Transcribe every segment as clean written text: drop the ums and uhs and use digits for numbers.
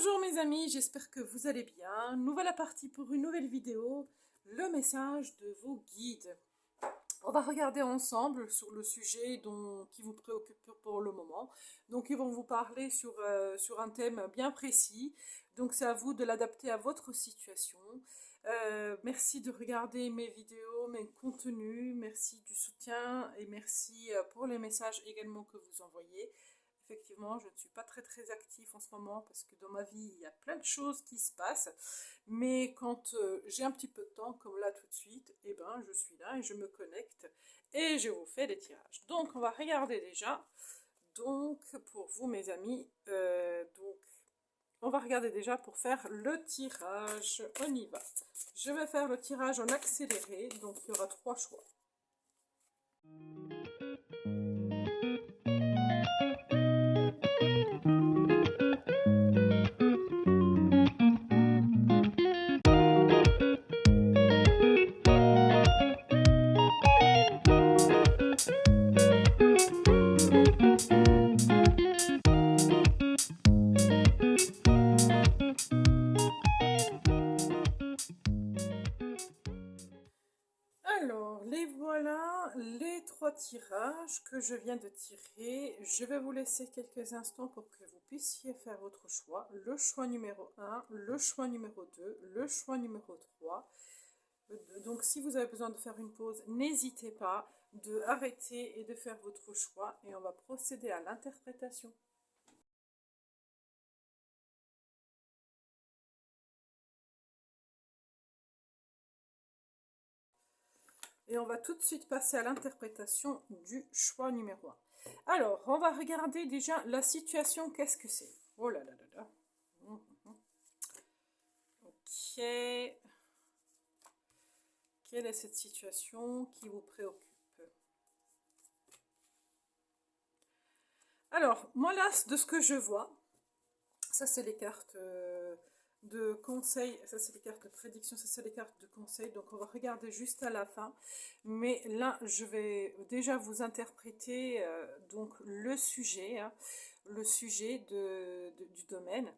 Bonjour mes amis, j'espère que vous allez bien. Nous voilà partis pour une nouvelle vidéo, le message de vos guides. On va regarder ensemble sur le sujet qui vous préoccupe pour le moment. Donc ils vont vous parler sur un thème bien précis. Donc c'est à vous de l'adapter à votre situation. Merci de regarder mes vidéos, mes contenus. Merci du soutien et merci pour les messages également que vous envoyez. Effectivement, je ne suis pas très active en ce moment parce que dans ma vie, il y a plein de choses qui se passent. Mais quand j'ai un petit peu de temps, comme là tout de suite, eh ben, je suis là et je me connecte et je vous fais des tirages. Donc, on va regarder déjà. Donc, pour vous, mes amis, on va regarder déjà pour faire le tirage. On y va. Je vais faire le tirage en accéléré. Donc, il y aura 3 choix. Alors, les voilà, les 3 tirages que je viens de tirer. Je vais vous laisser quelques instants pour que vous puissiez faire votre choix. Le choix numéro 1, le choix numéro 2, le choix numéro 3. Donc, si vous avez besoin de faire une pause, n'hésitez pas de arrêter et de faire votre choix. Et on va procéder à l'interprétation. Et on va tout de suite passer à l'interprétation du choix numéro 1. Alors, on va regarder déjà la situation, qu'est-ce que c'est? Oh là là là là. Ok. Quelle est cette situation qui vous préoccupe? Alors, moi là, de ce que je vois, ça c'est les cartes de conseil, ça c'est les cartes de prédiction, ça c'est les cartes de conseil, donc on va regarder juste à la fin. Mais là, je vais déjà vous interpréter donc le sujet, hein, le sujet du domaine.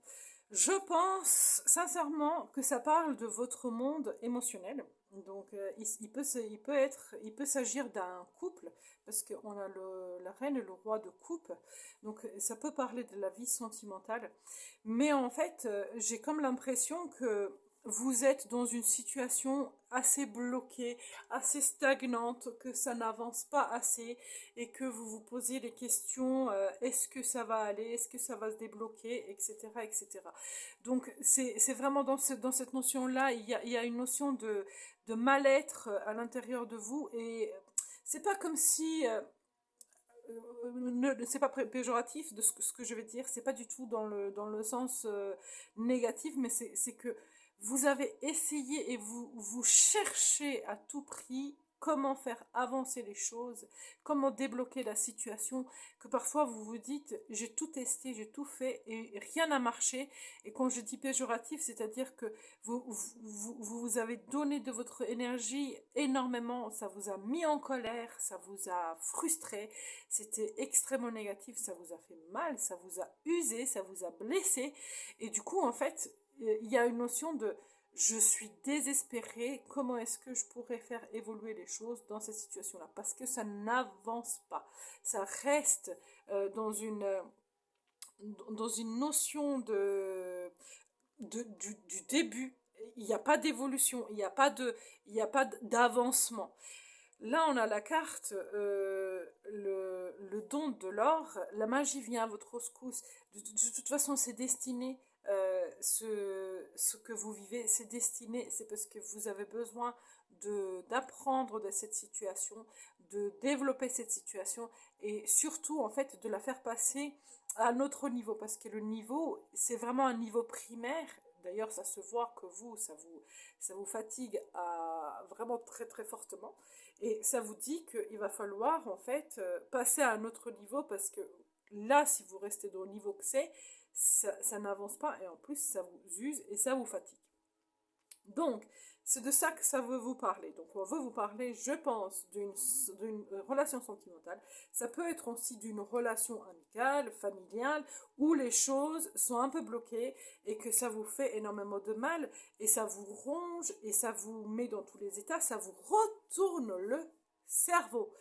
Je pense sincèrement que ça parle de votre monde émotionnel. Donc, il peut s'agir d'un couple, parce qu'on a la reine et le roi de coupe. Donc, ça peut parler de la vie sentimentale. Mais en fait, j'ai comme l'impression que vous êtes dans une situation assez bloquée, assez stagnante, que ça n'avance pas assez et que vous vous posez les questions, est-ce que ça va aller, est-ce que ça va se débloquer, etc. etc. Donc c'est vraiment dans cette notion-là, il y a une notion de mal-être à l'intérieur de vous et c'est pas comme si... c'est pas péjoratif de ce que je vais dire, c'est pas du tout dans le sens négatif, mais c'est que vous avez essayé et vous cherchez à tout prix comment faire avancer les choses, comment débloquer la situation, que parfois vous vous dites j'ai tout testé, j'ai tout fait et rien n'a marché. Et quand je dis péjoratif, c'est-à-dire que vous avez donné de votre énergie énormément, ça vous a mis en colère, ça vous a frustré, c'était extrêmement négatif, ça vous a fait mal, ça vous a usé, ça vous a blessé. Et du coup, en fait, il y a une notion de je suis désespérée, comment est-ce que je pourrais faire évoluer les choses dans cette situation-là? Parce que ça n'avance pas. Ça reste dans une notion du début. Il n'y a pas d'évolution, il n'y a pas d'avancement. Là, on a la carte, le don de l'or. La magie vient à votre rescousse. De toute façon, c'est destiné. Ce que vous vivez, c'est destiné. C'est parce que vous avez besoin d'apprendre de cette situation, de développer cette situation et surtout, en fait, de la faire passer à un autre niveau. Parce que le niveau, c'est vraiment un niveau primaire. D'ailleurs, ça se voit que ça vous fatigue vraiment très fortement. Et ça vous dit qu'il va falloir en fait passer à un autre niveau parce que là, si vous restez dans le niveau que c'est, ça n'avance pas et en plus ça vous use et ça vous fatigue. Donc, c'est de ça que ça veut vous parler. Donc, on veut vous parler, je pense, d'une relation sentimentale. Ça peut être aussi d'une relation amicale, familiale, où les choses sont un peu bloquées et que ça vous fait énormément de mal et ça vous ronge et ça vous met dans tous les états, ça vous retourne le cerveau.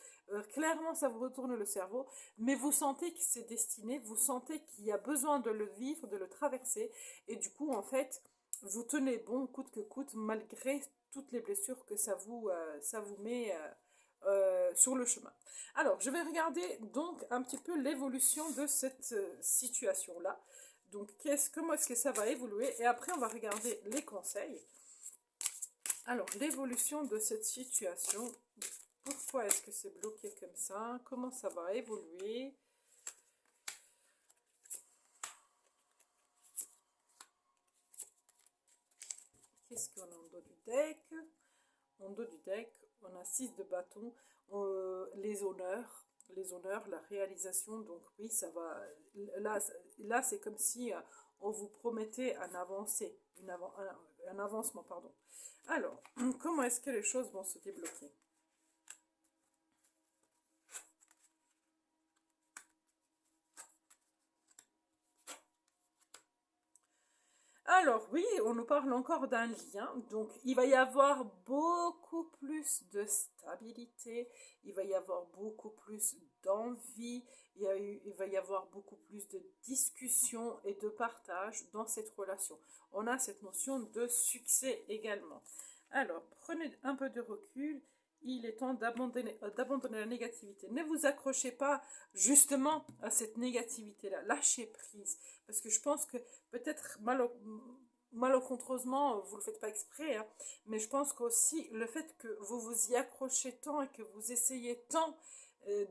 Clairement, ça vous retourne le cerveau, mais vous sentez que c'est destiné, vous sentez qu'il y a besoin de le vivre, de le traverser, et du coup, en fait, vous tenez bon coûte que coûte malgré toutes les blessures que ça vous met sur le chemin. Alors, je vais regarder donc un petit peu l'évolution de cette situation-là. Donc, comment est-ce que ça va évoluer? Et après, on va regarder les conseils. Alors, l'évolution de cette situation. Pourquoi est-ce que c'est bloqué comme ça? Comment ça va évoluer? Qu'est-ce qu'on a en dos du deck? En dos du deck, on a 6 de bâton, les honneurs, la réalisation. Donc oui, ça va. Là c'est comme si on vous promettait un avancé, un avancement, pardon. Alors, comment est-ce que les choses vont se débloquer? Alors oui, on nous parle encore d'un lien, donc il va y avoir beaucoup plus de stabilité, il va y avoir beaucoup plus d'envie, il va y avoir beaucoup plus de discussion et de partage dans cette relation. On a cette notion de succès également. Alors, prenez un peu de recul, il est temps d'abandonner la négativité. Ne vous accrochez pas justement à cette négativité-là, lâchez prise, parce que je pense que peut-être malencontreusement, vous ne le faites pas exprès, hein, mais je pense qu'aussi le fait que vous vous y accrochez tant et que vous essayez tant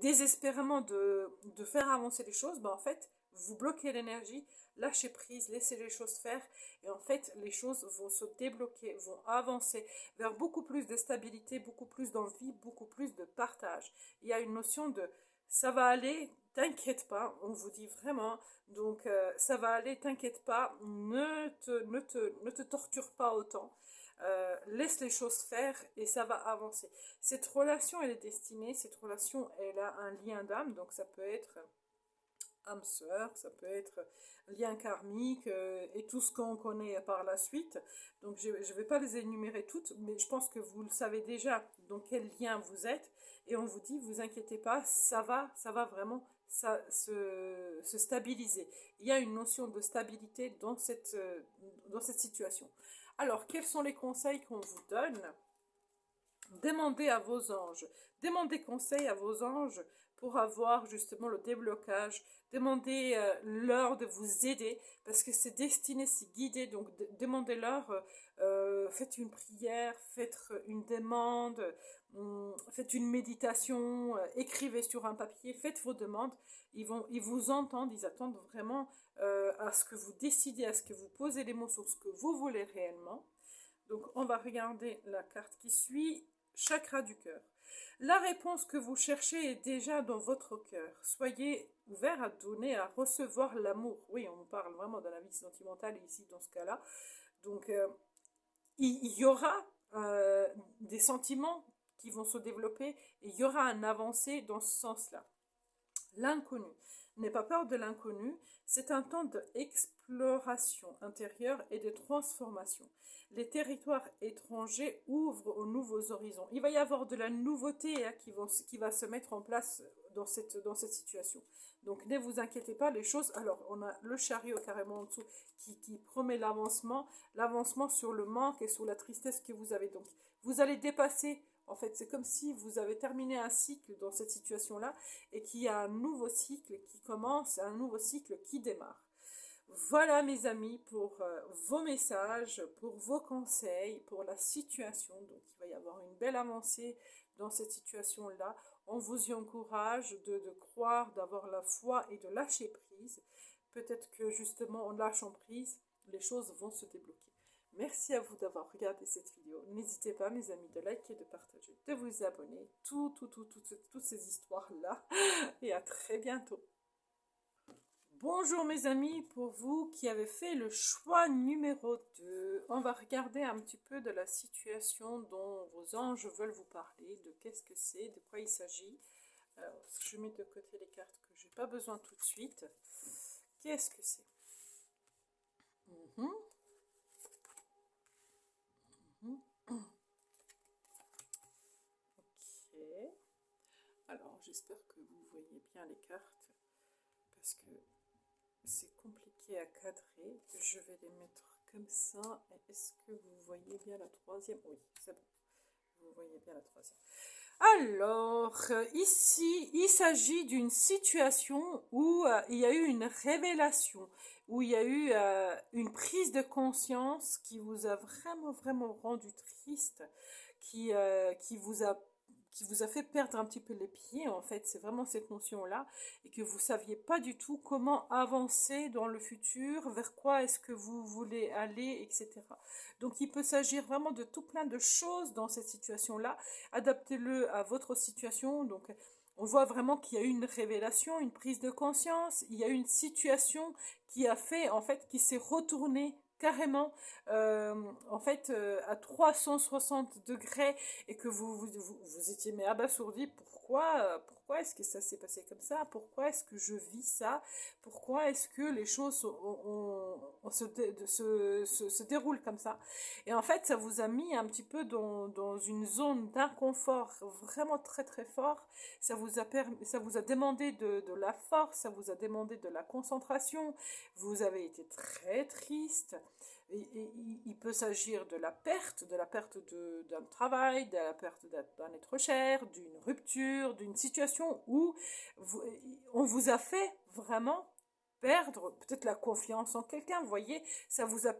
désespérément de faire avancer les choses, ben en fait, vous bloquez l'énergie, lâchez prise, laissez les choses faire, et en fait, les choses vont se débloquer, vont avancer vers beaucoup plus de stabilité, beaucoup plus d'envie, beaucoup plus de partage. Il y a une notion de ça va aller, t'inquiète pas, on vous dit vraiment, donc ça va aller, t'inquiète pas, ne te torture pas autant. Laisse les choses faire et ça va avancer. Cette relation, elle est destinée, cette relation, elle a un lien d'âme, donc ça peut être âme sœur, ça peut être lien karmique et tout ce qu'on connaît par la suite. Donc je ne vais pas les énumérer toutes, mais je pense que vous le savez déjà dans quel lien vous êtes. Et on vous dit, vous inquiétez pas, ça va vraiment se stabiliser. Il y a une notion de stabilité dans cette situation. Alors, quels sont les conseils qu'on vous donne? Demandez à vos anges, demandez conseil à vos anges pour avoir justement le déblocage. Demandez leur de vous aider parce que c'est destiné, c'est guidé. Donc demandez-leur, faites une prière, faites une demande, faites une méditation, écrivez sur un papier, faites vos demandes. Ils vous entendent, ils attendent vraiment à ce que vous décidez, à ce que vous posez les mots sur ce que vous voulez réellement. Donc on va regarder la carte qui suit. Chakra du cœur. La réponse que vous cherchez est déjà dans votre cœur. Soyez ouvert à donner, à recevoir l'amour. Oui, on parle vraiment de la vie sentimentale ici dans ce cas-là. Donc, il y aura des sentiments qui vont se développer et il y aura un avancé dans ce sens-là. L'inconnu. N'aie pas peur de l'inconnu. C'est un temps d'exploration intérieure et de transformation. Les territoires étrangers ouvrent aux nouveaux horizons. Il va y avoir de la nouveauté hein, qui va se mettre en place dans cette situation. Donc ne vous inquiétez pas, les choses... Alors, on a le chariot carrément en dessous qui promet l'avancement sur le manque et sur la tristesse que vous avez. Donc, vous allez dépasser... En fait, c'est comme si vous avez terminé un cycle dans cette situation-là et qu'il y a un nouveau cycle qui commence, un nouveau cycle qui démarre. Voilà mes amis pour vos messages, pour vos conseils, pour la situation. Donc il va y avoir une belle avancée dans cette situation-là. On vous y encourage de croire, d'avoir la foi et de lâcher prise. Peut-être que justement en lâchant prise, les choses vont se débloquer. Merci à vous d'avoir regardé cette vidéo. N'hésitez pas mes amis de liker, de partager, de vous abonner. Toutes ces histoires-là. Et à très bientôt. Bonjour mes amis, pour vous qui avez fait le choix numéro 2, on va regarder un petit peu de la situation dont vos anges veulent vous parler, de qu'est-ce que c'est, de quoi il s'agit. Alors, je mets de côté les cartes que j'ai pas besoin tout de suite. Qu'est-ce que c'est? Mhm, mhm. Ok. Alors, j'espère que vous voyez bien les cartes parce que c'est compliqué à cadrer. Je vais les mettre comme ça. Est-ce que vous voyez bien la troisième? Oui, c'est bon. Vous voyez bien la troisième. Alors, ici, il s'agit d'une situation où il y a eu une révélation, où il y a eu une prise de conscience qui vous a vraiment, vraiment rendu triste, qui, euh, qui vous a qui vous a fait perdre un petit peu les pieds, en fait, c'est vraiment cette notion-là, et que vous saviez pas du tout comment avancer dans le futur, vers quoi est-ce que vous voulez aller, etc. Donc, il peut s'agir vraiment de tout plein de choses dans cette situation-là. Adaptez-le à votre situation. Donc, on voit vraiment qu'il y a eu une révélation, une prise de conscience. Il y a eu une situation qui a fait, en fait, qui s'est retournée carrément en fait à 360 degrés et que vous étiez mais abasourdi. Pourquoi est-ce que ça s'est passé comme ça? Pourquoi est-ce que je vis ça? Pourquoi est-ce que les choses se déroulent comme ça? Et en fait, ça vous a mis un petit peu dans une zone d'inconfort vraiment très très fort. Ça vous a demandé de la force, ça vous a demandé de la concentration. Vous avez été très triste. Il peut s'agir de la perte d'un travail, de la perte d'un être cher, d'une rupture, d'une situation où vous, on vous a fait vraiment perdre peut-être la confiance en quelqu'un. Vous voyez, ça vous a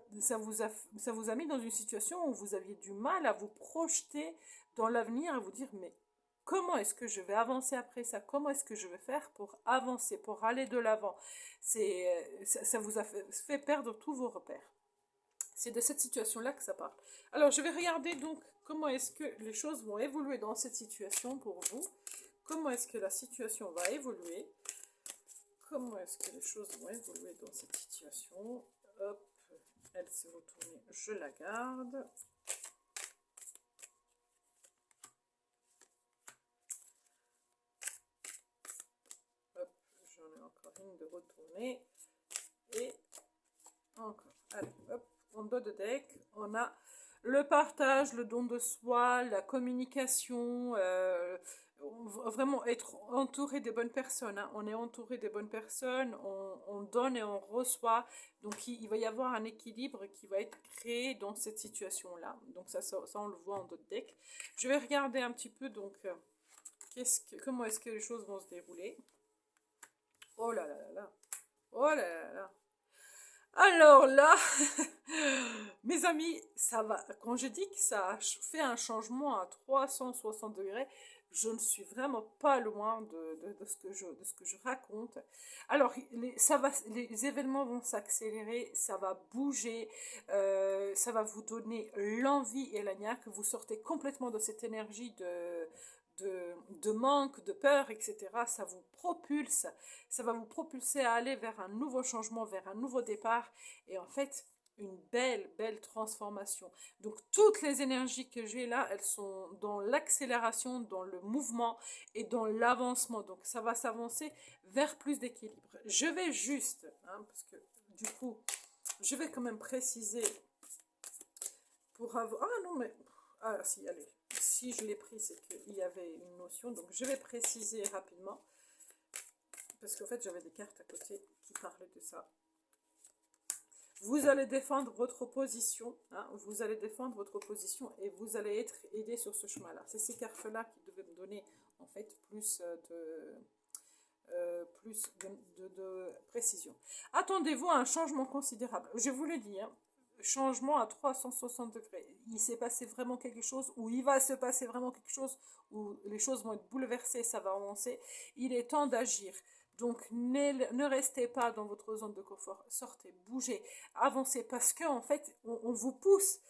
mis dans une situation où vous aviez du mal à vous projeter dans l'avenir, à vous dire mais comment est-ce que je vais avancer après ça? Comment est-ce que je vais faire pour avancer, pour aller de l'avant? Ça vous a fait perdre tous vos repères. C'est de cette situation-là que ça parle. Alors, je vais regarder donc comment est-ce que les choses vont évoluer dans cette situation pour vous. Comment est-ce que la situation va évoluer? Comment est-ce que les choses vont évoluer dans cette situation? Hop, elle s'est retournée, je la garde. Hop, j'en ai encore une de retournée. Et encore. Allez, hop, en dos de deck, on a le partage, le don de soi, la communication, vraiment être entouré des bonnes personnes. Hein. On est entouré des bonnes personnes, on donne et on reçoit. Donc il va y avoir un équilibre qui va être créé dans cette situation-là. Donc ça, on le voit en dos de deck. Je vais regarder un petit peu donc comment est-ce que les choses vont se dérouler. Oh là là là là. Oh là là là. Alors là, mes amis, ça va. Quand je dis que ça a fait un changement à 360 degrés, je ne suis vraiment pas loin de ce que je raconte. Alors, les événements vont s'accélérer, ça va bouger, ça va vous donner l'envie et la niaque. Vous sortez complètement de cette énergie de manque, de peur, etc. Ça va vous propulser à aller vers un nouveau changement, vers un nouveau départ, et en fait, une belle, belle transformation. Donc, toutes les énergies que j'ai là, elles sont dans l'accélération, dans le mouvement et dans l'avancement. Donc, ça va s'avancer vers plus d'équilibre. Je vais juste, hein, parce que du coup, je vais quand même préciser pour avoir... Ah non, mais... Ah si, allez. Si je l'ai pris, c'est qu'il y avait une notion. Donc, je vais préciser rapidement. Parce qu'en fait, j'avais des cartes à côté qui parlaient de ça. Vous allez défendre votre position. Hein, vous allez défendre votre position et vous allez être aidé sur ce chemin-là. C'est ces cartes-là qui devaient me donner, en fait, plus de précision. Attendez-vous à un changement considérable. Je vous l'ai dit, hein, changement à 360 degrés. Il s'est passé vraiment quelque chose, ou il va se passer vraiment quelque chose, où les choses vont être bouleversées, ça va avancer. Il est temps d'agir. Donc ne restez pas dans votre zone de confort, sortez, bougez, avancez, parce que en fait, on vous pousse,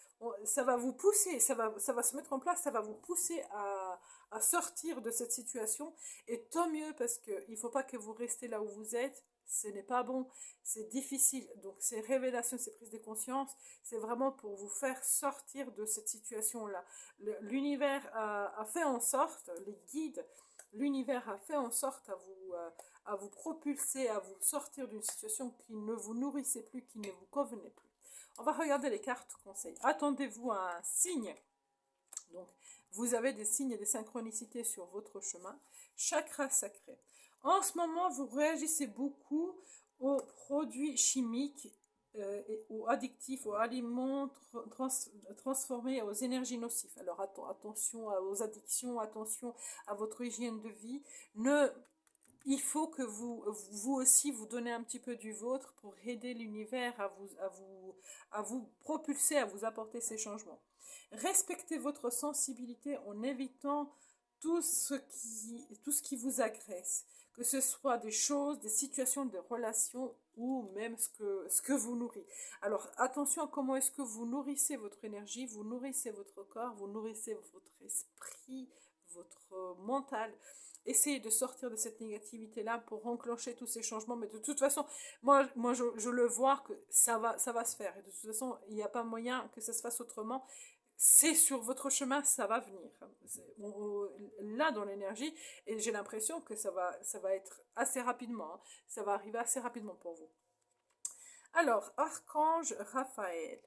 ça va vous pousser, ça va se mettre en place, ça va vous pousser à sortir de cette situation, et tant mieux, parce qu'il ne faut pas que vous restez là où vous êtes, ce n'est pas bon, c'est difficile. Donc ces révélations, ces prises de conscience, c'est vraiment pour vous faire sortir de cette situation-là. L'univers a fait en sorte, les guides, l'univers a fait en sorte à vous propulser, à vous sortir d'une situation qui ne vous nourrissait plus, qui ne vous convenait plus. On va regarder les cartes conseils. Attendez-vous à un signe. Donc, vous avez des signes et des synchronicités sur votre chemin. Chakra sacré. En ce moment, vous réagissez beaucoup aux produits chimiques, aux addictifs, aux aliments transformés, aux énergies nocives. Alors attention aux addictions, attention à votre hygiène de vie. Il faut que vous aussi vous donnez un petit peu du vôtre pour aider l'univers à vous propulser, à vous apporter ces changements. Respectez votre sensibilité en évitant tout ce qui vous agresse, que ce soit des choses, des situations, des relations ou même ce que vous nourrit. Alors attention à comment est-ce que vous nourrissez votre énergie, vous nourrissez votre corps, vous nourrissez votre esprit, votre mental. Essayez de sortir de cette négativité-là pour enclencher tous ces changements. Mais de toute façon, moi je le vois que ça va se faire. Et de toute façon, il n'y a pas moyen que ça se fasse autrement. C'est sur votre chemin, ça va venir. Là, dans l'énergie, et j'ai l'impression que ça va être assez rapidement. Hein. Ça va arriver assez rapidement pour vous. Alors, Archange Raphaël.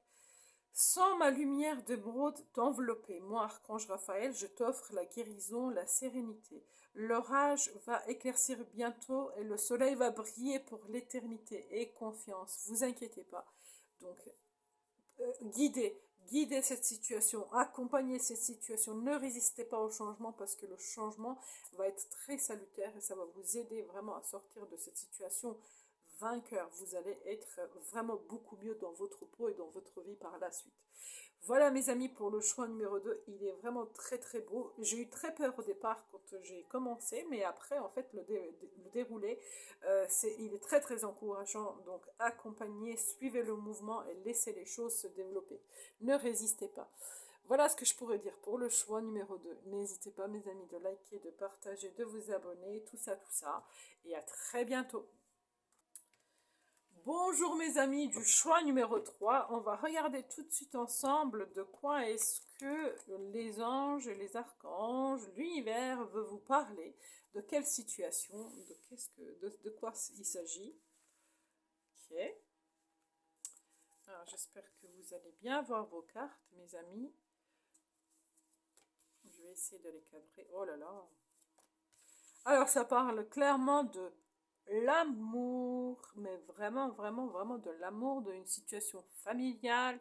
Sans ma lumière d'émeraude t'envelopper, moi, Archange Raphaël, je t'offre la guérison, la sérénité. L'orage va éclaircir bientôt et le soleil va briller pour l'éternité. Et confiance, vous inquiétez pas. Donc, guidez cette situation, accompagnez cette situation, ne résistez pas au changement parce que le changement va être très salutaire et ça va vous aider vraiment à sortir de cette situation vainqueur. Vous allez être vraiment beaucoup mieux dans votre peau et dans votre vie par la suite. Voilà mes amis pour le choix numéro 2, il est vraiment très très beau. J'ai eu très peur au départ quand j'ai commencé, mais après en fait le déroulé, il est très très encourageant. Donc accompagnez, suivez le mouvement et laissez les choses se développer. Ne résistez pas. Voilà ce que je pourrais dire pour le choix numéro 2. N'hésitez pas mes amis de liker, de partager, de vous abonner, tout ça. Et à très bientôt. Bonjour mes amis du choix numéro 3, on va regarder tout de suite ensemble de quoi est-ce que les anges, les archanges, l'univers veut vous parler, de quelle situation, de quoi il s'agit. Ok. Alors j'espère que vous allez bien voir vos cartes mes amis. Je vais essayer de les cadrer. Oh là là. Alors ça parle clairement de l'amour, mais vraiment, vraiment, vraiment de l'amour, d'une situation familiale,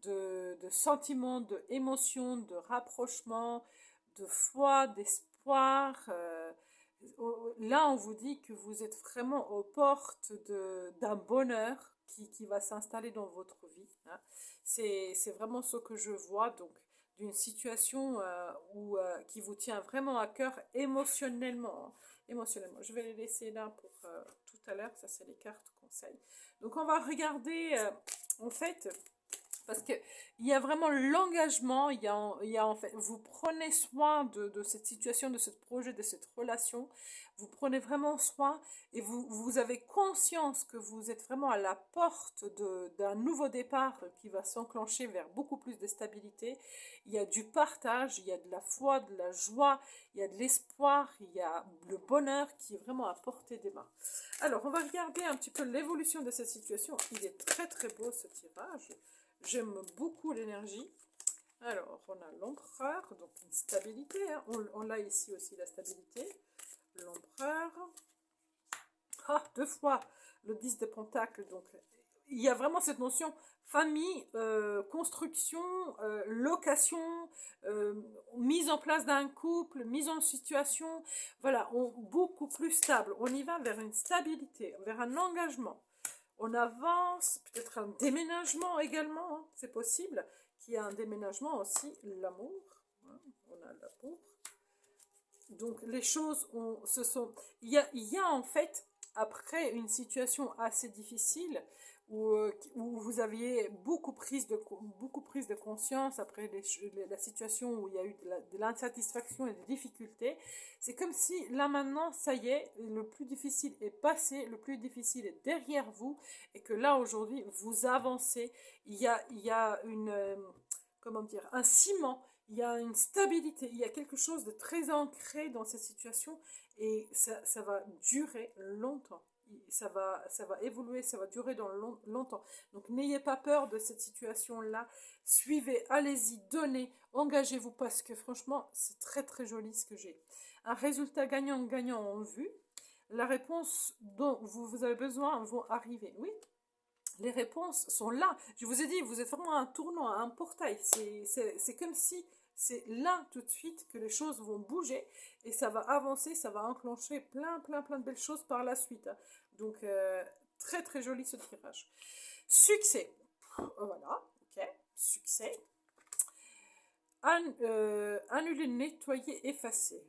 de sentiments, d'émotions, de rapprochement, de foi, d'espoir. Là, on vous dit que vous êtes vraiment aux portes d'un bonheur qui va s'installer dans votre vie. Hein. C'est vraiment ce que je vois, donc d'une situation qui vous tient vraiment à cœur émotionnellement. Hein. Émotionnellement. Je vais les laisser là pour tout à l'heure, ça c'est les cartes conseils. Donc on va regarder en fait, parce qu'il y a vraiment l'engagement, il y a en fait, vous prenez soin de cette situation, de ce projet, de cette relation, vous prenez vraiment soin et vous avez conscience que vous êtes vraiment à la porte d'un nouveau départ qui va s'enclencher vers beaucoup plus de stabilité. Il y a du partage, il y a de la foi, de la joie, il y a de l'espoir, il y a le bonheur qui est vraiment à portée des mains. Alors, on va regarder un petit peu l'évolution de cette situation. Il est très très beau ce tirage. J'aime beaucoup l'énergie. Alors, on a l'empereur, donc une stabilité. Hein. On l'a ici aussi, la stabilité. L'empereur. Ah, 2 fois le 10 de Pentacles. Donc, il y a vraiment cette notion famille, construction, location, mise en place d'un couple, mise en situation. Voilà, beaucoup plus stable. On y va vers une stabilité, vers un engagement. On avance, peut-être un déménagement également, hein, c'est possible qu'il y ait un déménagement aussi, l'amour, hein, on a l'amour. Donc les choses, il y a en fait, après une situation assez difficile, où vous aviez beaucoup prise de conscience après la situation où il y a eu de l'insatisfaction et des difficultés. C'est comme si là maintenant, ça y est, le plus difficile est passé, le plus difficile est derrière vous et que là aujourd'hui, vous avancez. Il y a comment dire, un ciment, il y a une stabilité, il y a quelque chose de très ancré dans cette situation et ça va durer longtemps. Ça va évoluer, ça va durer dans longtemps. Donc n'ayez pas peur de cette situation-là. Suivez, allez-y, donnez, engagez-vous parce que franchement, c'est très très joli ce que j'ai. Un résultat gagnant-gagnant en vue. La réponse dont vous avez besoin vont arriver. Oui, les réponses sont là. Je vous ai dit, vous êtes vraiment à un tournant, à un portail. C'est comme si c'est là tout de suite que les choses vont bouger et ça va avancer, ça va enclencher plein de belles choses par la suite. Donc, très très joli ce tirage. Succès. Voilà, ok, succès. Annuler, nettoyer, effacer.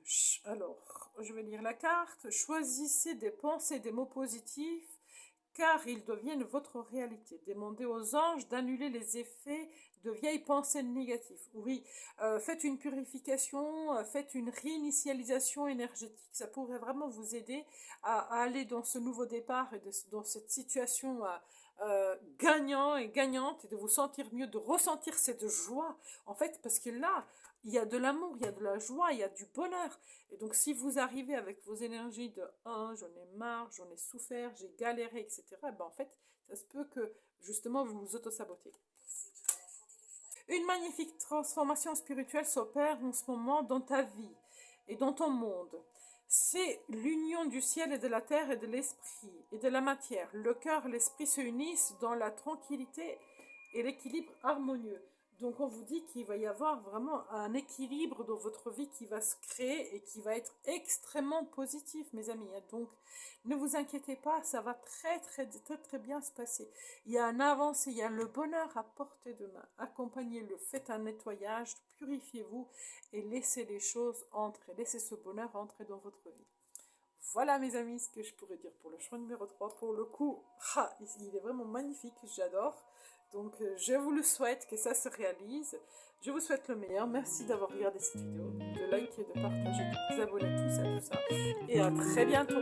Alors, je vais lire la carte. Choisissez des pensées, des mots positifs car ils deviennent votre réalité. Demandez aux anges d'annuler les effets de vieilles pensées négatives. Oui, faites une purification, faites une réinitialisation énergétique. Ça pourrait vraiment vous aider à aller dans ce nouveau départ et dans cette situation gagnant et gagnante et de vous sentir mieux, de ressentir cette joie. En fait, parce que là, il y a de l'amour, il y a de la joie, il y a du bonheur. Et donc, si vous arrivez avec vos énergies de j'en ai marre, j'en ai souffert, j'ai galéré, etc., ben en fait, ça se peut que justement vous vous auto-sabotez. Une magnifique transformation spirituelle s'opère en ce moment dans ta vie et dans ton monde. C'est l'union du ciel et de la terre et de l'esprit et de la matière. Le cœur et l'esprit se unissent dans la tranquillité et l'équilibre harmonieux. Donc on vous dit qu'il va y avoir vraiment un équilibre dans votre vie qui va se créer et qui va être extrêmement positif, mes amis. Donc ne vous inquiétez pas, ça va très bien se passer. Il y a un avancé, il y a le bonheur à portée de main. Accompagnez-le, faites un nettoyage, purifiez-vous et laissez les choses entrer, laissez ce bonheur entrer dans votre vie. Voilà mes amis ce que je pourrais dire pour le choix numéro 3. Pour le coup, il est vraiment magnifique, j'adore. Donc je vous le souhaite que ça se réalise. Je vous souhaite le meilleur. Merci d'avoir regardé cette vidéo, de liker, de partager, de vous abonner, tout ça. Et à très bientôt.